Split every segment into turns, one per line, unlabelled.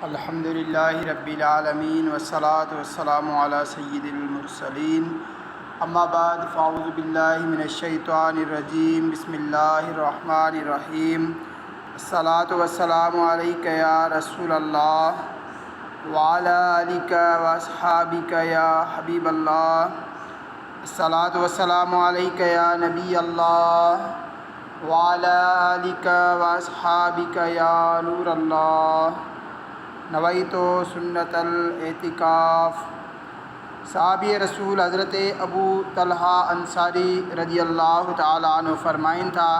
अल्हम्दुलिल्लाहि रब्बिल आलमीन वस्सलातु वस्सलामु अला सय्यिदिल मुरसलीन अम्मा बाद फ़अऊज़ु बिल्लाहि मिनश शैतानिर रजीम बिस्मिल्लाहिर रहमानिर रहीम अस्सलातु वस्सलामु अलैका या रसूलल्लाह व अला आलिका व अस्हाबिका या हबीबल्लाह अस्सलातु वस्सलामु अलैका या नबीअल्लाह व अला आलिका व अस्हाबिका या नूरल्लाह नवैतो सुन्नतल एतिकाफ़। साहबी रसूल हज़रत अबू तलहा अंसारी रज़ी अल्लाह ताला अन्हु फ़रमाइनि था,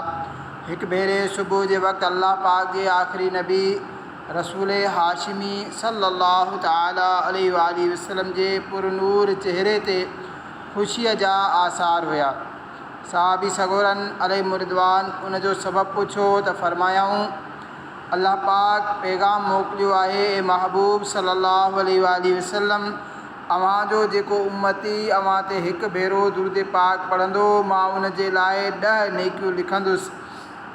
हिकु भेरे सुबुह जे वक़्तु अल्लाह पाक जे आख़िरी नबी रसूल हाशिमी सल्लल्लाहु ताला अलैहि वालैहि वसल्लम जे पुरनूर चेहरे ते ख़ुशीअ जा आसार हुया। साहबी सगोरन अलैहि रिदवान उन जो सबबु पुछो त फ़रमायाऊं, अल्लाह पाक पैगाम मोकिलियो आहे, ए महबूब सल्लल्लाहु अलैहि वसल्लम, अव्हां जो जेको उम्मती अव्हां ते हिकु भेरो दुरूद पाक पढ़ंदो, मां उन जे लाइ 10 नेकियूं लिखंदुसि,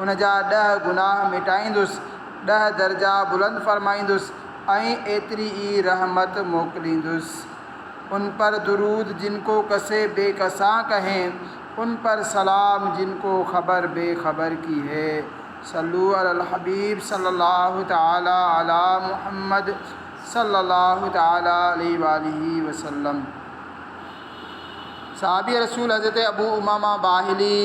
उन जा 10 गुनाह मिटाईंदुसि, 10 दर्जा बुलंद फरमाईंदुसि ऐं एतिरी ई रहमत मोकिलींदुसि। उन पर दुरूद जिनको कसे बेकसां कहें, उन पर सलाम जिनको खबर बेखबर की है। सल्लु अलल हबीब सल्लल्लाहु ताला अला मुहम्मद सल्लल्लाहु ताला अलैहि वसल्लम। साहबी रसूल हज़रत अबू उमामा बाहिली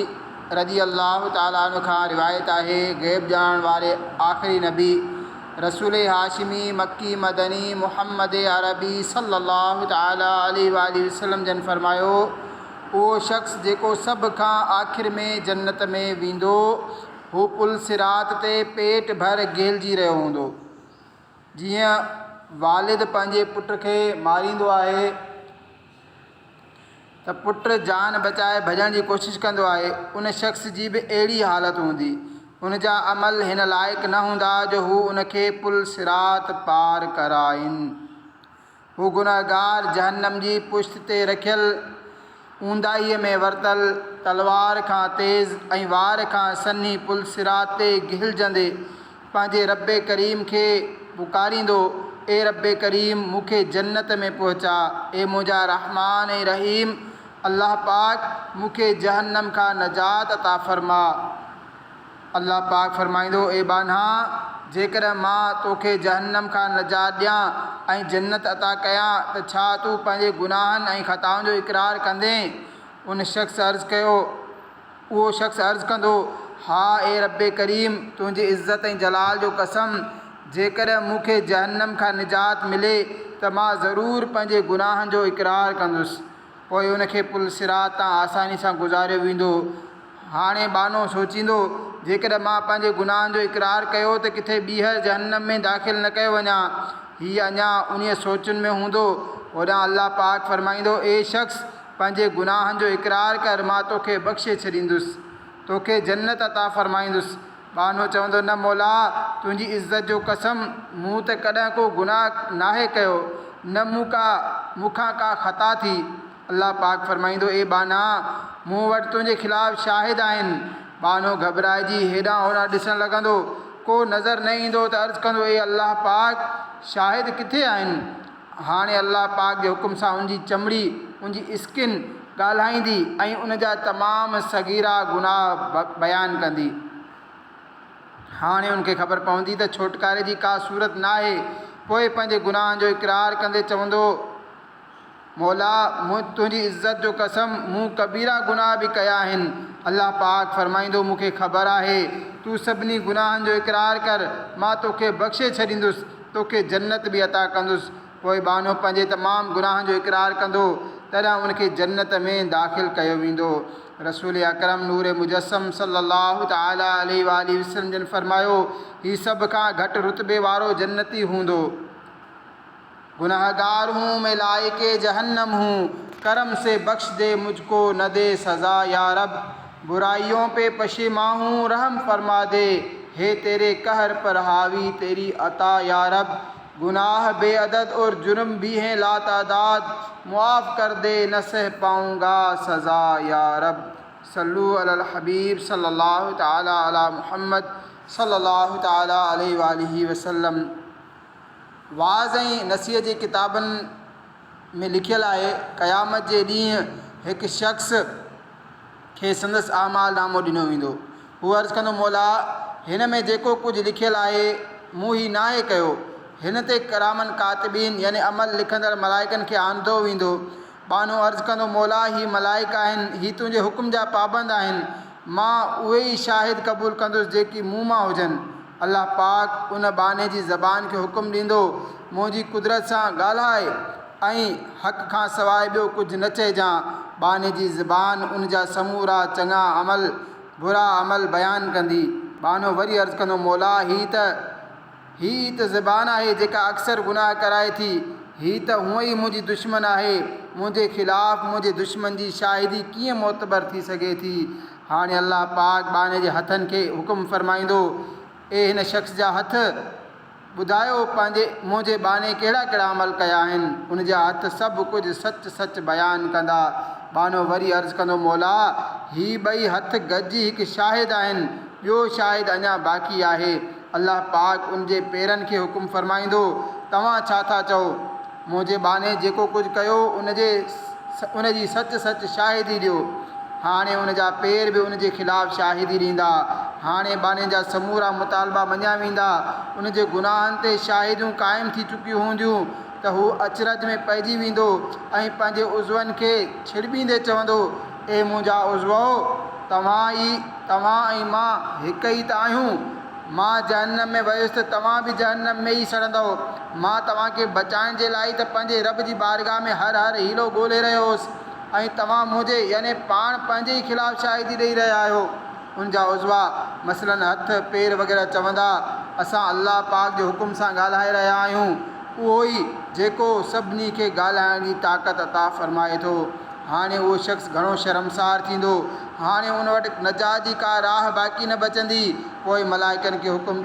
रज़ी अल्लाह ताला अन्हु खां रिवायत आहे, गैब ॼाणण वारे आख़िरी नबी रसूल हाशिमी मक्की मदनी मुहम्मद अरबी सल्लल्लाहु ताला अलैहि वसल्लम जन फरमायो, उहो शख़्स जेको सभ खां आख़िर में जन्नत में वेंदो, हू पुल सिरात ते पेट भर गेलजी रहियो हूंदो। जीअं वालिद पंहिंजे पुट खे मारींदो आहे त पुट जान बचाए भॼण जी कोशिशि कंदो आहे, उन शख़्स जी बि अहिड़ी हालत हूंदी। उन जा अमल हिन लाइक़ु न हूंदा जो हू उनखे पुल सिरात पार कराइनि। हू गुनहगार जहन्नम जी पुश्त ते रखियल ऊंदाईअ में वरतल तलवार खां तेज़ ऐं वार खां सन्ही पुल सिरात ते घिलजंदे पंहिंजे रब्बे करीम खे पुकारींदो, ए रब्बे करीम मूंखे जन्नत में पहुचा, ए मुंहिंजा रहमान ऐं रहीम, अल्लाह पाक मूंखे जहन्नम खां नजात अता फ़रमा। अल्लाह पाक फ़रमाईंदो, ए बान्हा, जेकर मां तोखे जहन्नम खां नजात ॾियां ऐं जन्नत अता कयां त छा तूं पंहिंजे गुनाहनि ऐं ख़ताउनि जो इक़रार कंदे? उहो शख़्स अर्ज़ु कंदो, हा ए रब्बे करीम, तुंहिंजी इज़्ज़त ऐं जलाल जो कसम, जेकर मूंखे जहन्नम खां निजात मिले त मां ज़रूरु पंहिंजे गुनाहनि जो इक़रार कंदुसि। पोइ उनखे पुल सिरात तां आसानी सां गुज़ारियो वेंदो। हाणे बानो सोचींदो, जेकर मां पंहिंजे गुनाहनि जो इक़रार कयो त किथे ॿीहर जहन्नम में दाख़िल न कयो वञा। हीअ अञा उन सोचुनि में हूंदो। होॾां अल्लाह पाक फ़रमाईंदो, ए शख़्स, पंहिंजे गुनाहनि जो इक़रार कर, मां तोखे बख़्शे छॾींदुसि, तोखे जन्नत अता फ़रमाईंदुसि। बानो चवंदो, न मौला, तुंहिंजी इज़्ज़त जो कसम, मूं त कॾहिं को गुनाह नाहे कयो, न मूंखां का ख़ता थी। अल्लाह पाक फ़रमाईंदो, ए बाना, मूं वटि तुंहिंजे ख़िलाफ़ु शाहिद आहिनि। बानो घबराइजी हेॾां होॾां ॾिसणु लॻंदो, को नज़र न ईंदो त अर्ज़ु कंदो, ए अल्लाह पाक, शाहिद किथे आहिनि? हाणे अल्लाह पाक जे हुकुम सां उनजी चमड़ी, उनजी स्किन ॻाल्हाईंदी ऐं उन जा तमामु सगीरा गुनाह बयानु कंदी। हाणे उनखे ख़बर पवंदी त छोटकारे जी का सूरत न आहे। पोइ पंहिंजे गुनाहनि जो इक़रार कंदे चवंदो, मौला, तुंहिंजी इज़्ज़त जो कसम, मूं कबीरा गुनाह बि कया आहिनि। अल्लाह पाक फ़रमाईंदो, मूंखे ख़बर आहे, तूं सभिनी गुनाहनि जो इक़रार कर, मां तोखे बख़्शे छॾींदुसि, तोखे जन्नत बि अता कंदुसि। पोइ बानो पंहिंजे तमामु गुनाहनि जो इक़रार कंदो, तॾहिं उनखे जन्नत में दाख़िल कयो वेंदो। रसूल अकरम नूर मुजस्सम सल्लल्लाहु ताला अलैहि वसल्लम जन फ़रमायो, हीउ सभ खां घटि रुतबे वारो जन्नती हूंदो। गुनाहगार हूँ मैं लायके जहन्नम हूँ, करम से बख्श दे मुझको न दे सज़ा या रब, बुराइयों पे पशिमा हूँ रहम फरमा दे, हे तेरे कहर पर हावी तेरी अता या रब, गुनाह बेअदद और जुर्म भी हैं लातादाद, मुआफ़ कर दे न सह पाऊँगा सज़ा या रब। सल्लु अलल हबीब सल्लल्लाहु ताला अला मुहम्मद सल्लल्लाहु ताला अलैहि वसल्लम। वाज़ ऐं नसीहत जी किताबनि में लिखियलु आहे क़यामत जे ॾींहुं हिकु शख़्स खे संदसि आमाल नामो ॾिनो वेंदो। हू अर्ज़ु कंदो मौला हिन में जेको कुझु लिखियलु आहे मूं ही नाहे कयो। हिन ते करामन कातिबीन यानी अमल लिखंदड़ मलाइकनि खे आंदो वेंदो। बानो अर्ज़ु कंदो मौला ही मलाइका आहिनि, ही तुंहिंजे हुकुम जा पाबंद आहिनि, मां उहे ई शाहिद क़बूल कंदुसि जेकी मूं मां हुजनि। अल्लाह पाक उन बाने जी ज़बान खे हुकुम ॾींदो मुंहिंजी कुदरत सां ॻाल्हाए ऐं हक़ खां सवाइ ॿियो कुझु न चइजांइ। बाने जी ज़बान उन जा समूरा चङा अमल बुरा अमल बयानु कंदी। बानो वरी अर्ज़ु कंदो मौला ही त ज़बान आहे जेका अक्सर गुनाह कराए थी। ही त हूअं ई मुंहिंजी दुश्मन आहे। मुंहिंजे ख़िलाफ़ु मुंहिंजे दुश्मन जी शाहिदी कीअं मोतबर थी सघे थी। हाणे अल्लाह पाक बाने जे हथनि खे हुकुम फ़रमाईंदो ए हिन शख़्स जा हथ ॿुधायो मुंहिंजे बाने कहिड़ा कहिड़ा अमल कया आहिनि। उन जा हथ सभु कुझु सच सच बयानु कंदा। बानो वरी अर्ज़ु कंदो मौला ही ॿई हथ गॾिजी हिकु शाहिद आहिनि, ॿियो शाहिद अञा बाक़ी आहे। अल्लाह पाक उन जे पेरनि खे हुकुम फ़रमाईंदो तव्हां छा था चओ। मुंहिंजे बाने जेको कुझु कयो उन जी सच सच शाहिदी ॾियो। हाणे उन जा पेर बि उन जे ख़िलाफ़ु शाहिदी ॾींदा। हाणे बाने जा समूरा मुतालबा मञिया वेंदा। उन जे गुनाहनि ते शाहिदियूं क़ाइमु थी चुकियूं हूंदियूं त हू अचरज में पइजी वेंदो ऐं पंहिंजे उज़वनि खे छिड़बींदे चवंदो ए मुंहिंजा उज़वो तव्हां ऐं मां हिकु ई त आहियूं। मां जहन्नम में वियुसि त तव्हां बि जहन्नम में ई सड़ंदव। मां तव्हांखे बचाइण जे लाइ त पंहिंजे रब जी बारगाह में हर हीलो ॻोल्हे रहियो हुउसि ऐं तव्हां मुंहिंजे यानी पाण पंहिंजे ई ख़िलाफ़ु शाहिदी ॾेई रहिया आहियो। उन जा उज़वा मसलन हथ पेर वग़ैरह चवंदा असां अल्लाह पाक जे हुकुम सां ॻाल्हाए रहिया आहियूं। उहो ई जेको सभिनी खे ॻाल्हाइण जी ताक़त अता फ़रमाए थो। हाणे उहो शख़्स घणो शर्मसार थींदो। हाणे उन वटि नजात जी का राह बाक़ी न बचंदी। पोइ मलाइकनि खे हुकुम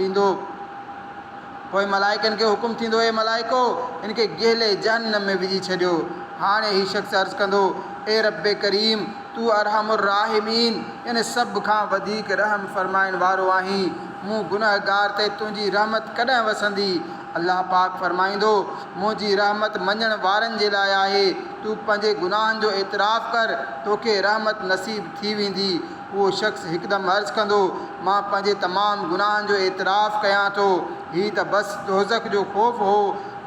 थींदो ए मलाइको इनखे गहले जहन्नम में विझी छॾियो। हाणे हीउ शख़्स अर्ज़ु कंदो ए रब्बे करीम तू अरहमुर राहिमीन यानी सभ खां वधीक रहम फ़रमाइण वारो आहीं। मूं गुनहगार ते तुंहिंजी रहमत कॾहिं वसंदी। अल्लाह पाक फ़रमाईंदो मुंहिंजी रहमत मञण वारनि जे लाइ आहे। तूं पंहिंजे गुनाहनि जो एतिराफ़ कर तोखे रहमत नसीब थी वेंदी। उहो शख़्स हिकदमि अर्ज़ु कंदो मां पंहिंजे तमामु गुनाहनि जो एतिराफ़ कयां थो। हीअ त बसि दोज़ख जो ख़ौफ़ हो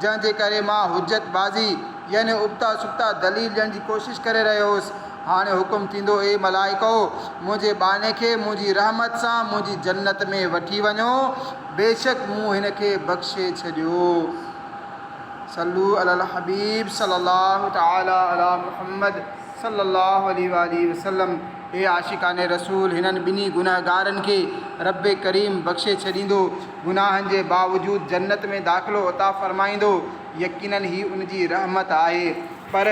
जंहिंजे करे मां हुज्जतबाज़ी यानी उबता सुबता दलील ॾियण जी कोशिशि करे रहियो हुउसि। हाणे हुकुम थींदो ए मलाइको मुंहिंजे बाने खे मुंहिंजी रहमत सां मुंहिंजी जन्नत में वठी वञो। बेशक मूं हिन खे बख़्शे छॾियो। सल्लू अलल हबीब सल्लल्लाहु तआला अला मुहम्मद सल्लल्लाहु अलैहि वसल्लम। हे आशिकाने रसूल हिननि ॿिन्ही गुनहगारनि खे रब्बे करीम बख़्शे छॾींदो, गुनाहनि जे बावजूदि जन्नत में दाख़िलो अता फ़रमाईंदो। यकीनन ही उन जी रहमत आहे। पर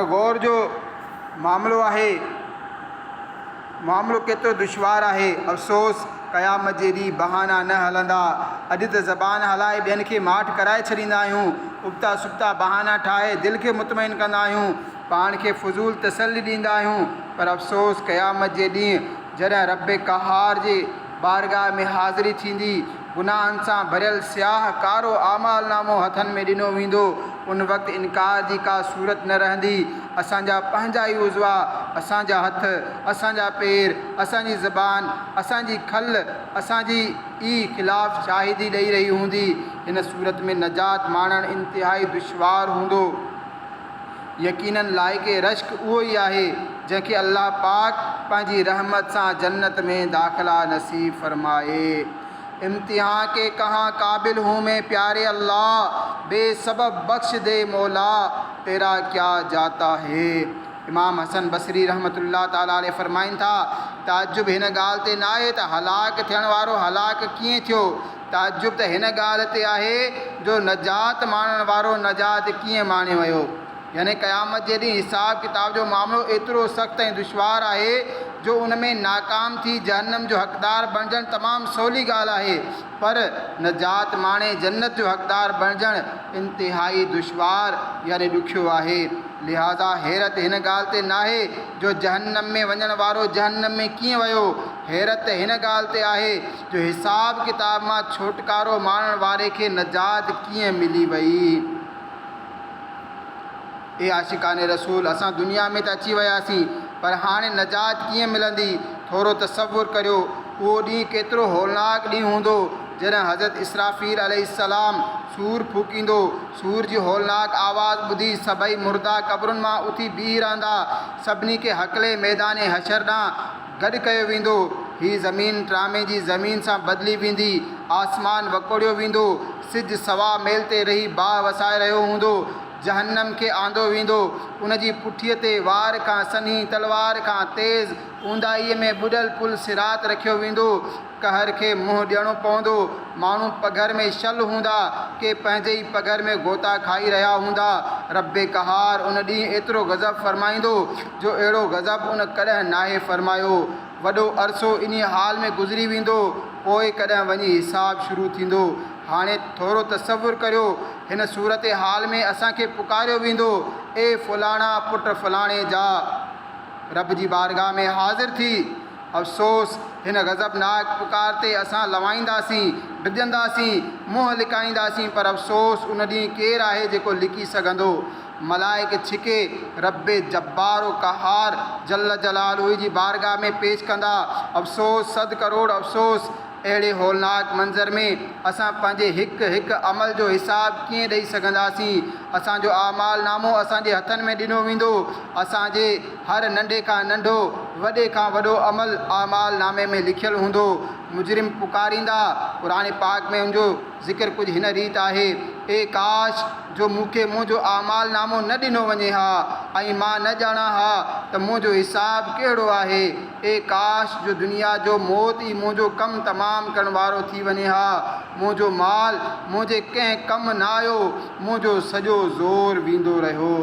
गौर जो मामिलो केतिरो दुश्वारु आहे। अफ़सोस क़यामत जे ॾींहुं बहाना न हलंदा। अॼु त ज़बान हलाए ॿियनि खे माठि कराए छॾींदा आहियूं। उबता सुबता बहाना ठाहे दिलि खे मुतमइन कंदा आहियूं, पाण खे फ़ुज़ूल तसल्ली ॾींदा आहियूं। पर अफ़सोस क़यामत जे ॾींहुं जॾहिं रब क़हार जे बारगाह में हाज़िरी थींदी, गुनाहनि सां भरियल स्याह कारो आमाल नामो हथनि में ॾिनो वेंदो, उन वक़्तु इनकार जी का सूरत न रहंदी। असांजा पंहिंजा ई उज़वा, असांजा हथ, असांजा पेर, असांजी ज़बान, असांजी खल असांजी ई ख़िलाफ़ु शाहिदी ॾेई रही हूंदी। हिन सूरत में नजात माणणु इंतिहाई दुश्वार हूंदो। यकीनन लाइक़े रश्क उहो ई आहे जंहिंखे अल्लाह पाक पंहिंजी रहमत सां जन्नत में दाख़िला नसीब फ़रमाए। इम्तिहान के कहाँ काबिल हूँ मैं प्यारे अल्लाह, बेसबब बख्श दे मौला तेरा क्या जाता है। इमाम हसन बसरी रहमतुल्लाह ताला अलैह फ़रमाइनि था ताजुब हिन ॻाल्हि ते न आहे त हलाक थियण वारो हलाक कीअं थियो, ताजुब त हिन ॻाल्हि ते आहे जो नजात माणण वारो नजात कीअं माणे वियो। यानी क़यामत जे ॾींहुं हिसाब किताब जो मामिलो एतिरो सख़्तु ऐं दुश्वारु आहे जो उन में नाकाम थी जहन्नम जो हक़दार बणिजणु तमामु सवली ॻाल्हि आहे, पर नजात माणे जन्नत जो हक़दार बणिजणु इंतिहाई दुश्वार यानी ॾुखियो आहे। लिहाज़ा हैरत हिन ॻाल्हि ते न आहे जो जहन्नम में वञण वारो जहन्नम में कीअं वियो, हैरत हिन ॻाल्हि ते आहे जो हिसाब किताब मां छुटकारो माणण वारे खे नजात कीअं मिली वई। ए आशिकाने रसूल, असां दुनिया में त अची वियासीं, पर हाणे नजात कीअं मिलंदी? थोरो तसवुरु करियो, उहो ॾींहुं केतिरो होलनाक ॾींहुं हूंदो जॾहिं हज़रत इसराफ़ील अलैहिस्सलाम सूर फूकींदो। सूर जी होलनाक आवाज़ ॿुधी सभई मुर्दा क़ब्रुनि मां उथी बीह रहंदा। सभिनी खे हकले मैदान हशर ॾांहुं गॾु कयो वेंदो। हीअ ज़मीन ट्रामे जी ज़मीन सां बदिली वेंदी, आसमान वकोड़ियो वेंदो, सिज सवा मेल ते रही बाह वसाए रहियो हूंदो। जहन्नम खे आंदो वेंदो, उन जी पुठीअ ते वार खां सन्ही तलवार खां तेज़ ऊंदाईअ में ॿुॾल पुल सिरात रखियो वेंदो। कहर खे मुंहुं ॾियणो पवंदो। माण्हू पघर में शल हूंदा, के पंहिंजे ई पघर में गोता खाई रहिया हूंदा। रब्बे कहार उन ॾींहुं एतिरो गज़ब फरमाईंदो जो अहिड़ो गज़ब उन कॾहिं नाहे फरमायो। वॾो अरसो इन हाल में गुज़री वेंदो, पोइ कॾहिं वञी हिसाब शुरू थींदो। हाणे थोरो तसवुरु करियो, हिन सूरत हाल में असांखे पुकारियो वेंदो, ए फलाणा पुट फलाणे जा। रब जी बारगाह में हाज़िर थी अफ़सोस हिन गज़बनाक पुकार ते असां लवाईंदासीं, डिॼंदासीं, मुंहुं लिकाईंदासीं, पर अफ़सोस उन ॾींहुं केरु आहे जेको लिकी सघंदो? मलाइक छिके रब्बे जब्बारो कहार जल जलालुहु जी बारगाह में पेश कंदा। अफ़सोस, 100 करोड़ अफ़सोस। अहिड़े होलनाक मंज़र में असां पंहिंजे हिकु हिकु अमल जो हिसाब कीअं ॾेई सघंदासीं? असांजो आमाल नामो असांजे हथनि में ॾिनो वेंदो। असांजे हर नंढे खां नंढो, वॾे खां वॾो अमल आमाल नामे में लिखियलु हूंदो। मुजरिम पुकारींदा। क़ुरान पाक में उनजो ज़िक्र कुझु हिन रीति आहे, ए काश जो मूंखे मुंहिंजो आमाल नामो न ॾिनो वञे हा ऐं मां न ॼाणा हा त मुंहिंजो हिसाब कहिड़ो आहे। ए काश जो दुनिया जो मौत ई मुंहिंजो कमु तमामु करण वारो थी वञे हा। मुंहिंजो माल मुंहिंजे कंहिं कमु न आयो, मुंहिंजो सॼो ज़ोर वेंदो रहियो।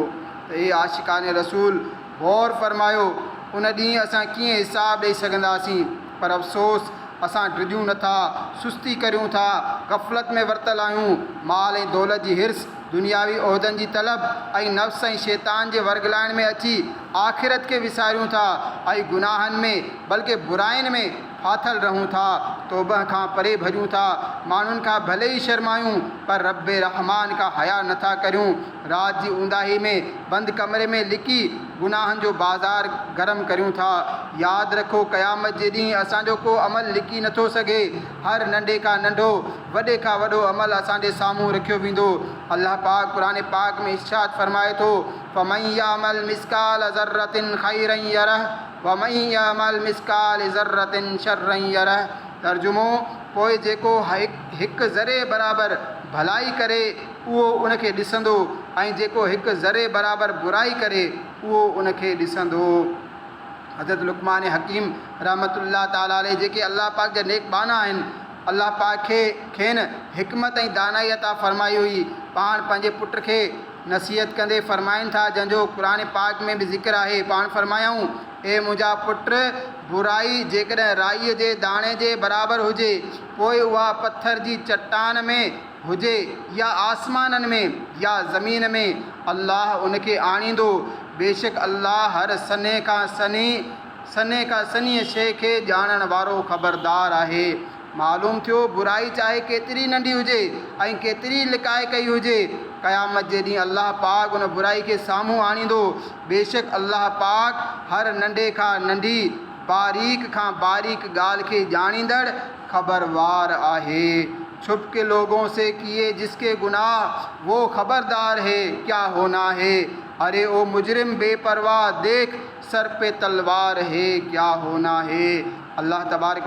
त ए आशिकाने रसूल, गौर फरमायो, उन ॾींहुं असां कीअं हिसाब ॾेई सघंदासीं? पर अफ़सोस असां डिॼूं नथा, सुस्ती करियूं था, ग़फ़लत में वरितल आहियूं। माल ऐं दौलत जी हिर्स, दुनियावी उहिदनि जी तलब ऐं नफ़्स ऐं शैतान जे वर्गलाइण में अची आख़िरत खे विसारियूं था ऐं गुनाहनि में बल्कि बुराइनि में फाथल रहूं था। तौबह खां परे भॼूं था। माण्हुनि खां भले ई शर्मायूं, पर रब्बे रहमान खां हया नथा करियूं। राति जी ऊंदाही में बंदि कमरे में लिकी गुनाहनि जो बाज़ार गरम करियूं था। यादि रखो, क़यामत जे ॾींहुं असांजो को अमल लिकी नथो सघे। हर नंढे खां नंढो, वॾे खां वॾो अमल असांजे साम्हूं रखियो वेंदो। अल्लाह पाक क़ुरान पाक में इरशाद फरमाए थो, फमन यअमल मिस्काल ज़र्रतिन खैरन यरह वमन यअमल मिस्काल ज़र्रतिन शर्रन यरह। तर्जुमो, पोइ जेको हिकु ज़रे बराबरि भलाई करे उहो उनखे ॾिसंदो ऐं जेको हिकु ज़रे बराबरि बुराई करे उहो उनखे ॾिसंदो। हज़रत लुक़मान हकीम रहमतुल्लाह ताला अलैह जेके अल्लाह पाक जा नेक बाना आहिनि, अल्लाह पाक खेनि हिकमत ऐं दानाई अता फरमाई हुई। पाण पंहिंजे पुट खे नसीहत कंदे फरमाइनि था, जंहिंजो क़ुरान पाक में बि ज़िक्र आहे। पाण फरमायूं, ए मुंहिंजा पुट, बुराई जेकॾहिं राईअ जे दाणे जे बराबरि हुजे, पोइ उहा पथर जी चट्टान में हुजे या आसमाननि में या ज़मीन में, अल्लाह उनखे आणींदो। बेशक अल्लाह हर सन्हे खां सन्ही शइ खे ॼाणण वारो ख़बरदार आहे। मालूम थियो, बुराई चाहे केतिरी नंढी हुजे ऐं केतिरी लिकाए कई हुजे, क़यामत जे ॾींहुं अल्लाह पाक उन बुराई खे साम्हूं आणींदो। बेशक अल्लाह पाक हर नंढे खां नंढी, बारीक खां बारीक ॻाल्हि खे ॼाणींदड़ ख़बरवार आहे। छुप के लोगों से किए जिसके गुनाह वो खबरदार है क्या होना है। अरे ओ मुजरिम बेपरवाह, देख सर पे तलवार है क्या होना है। अल्लाह तबारक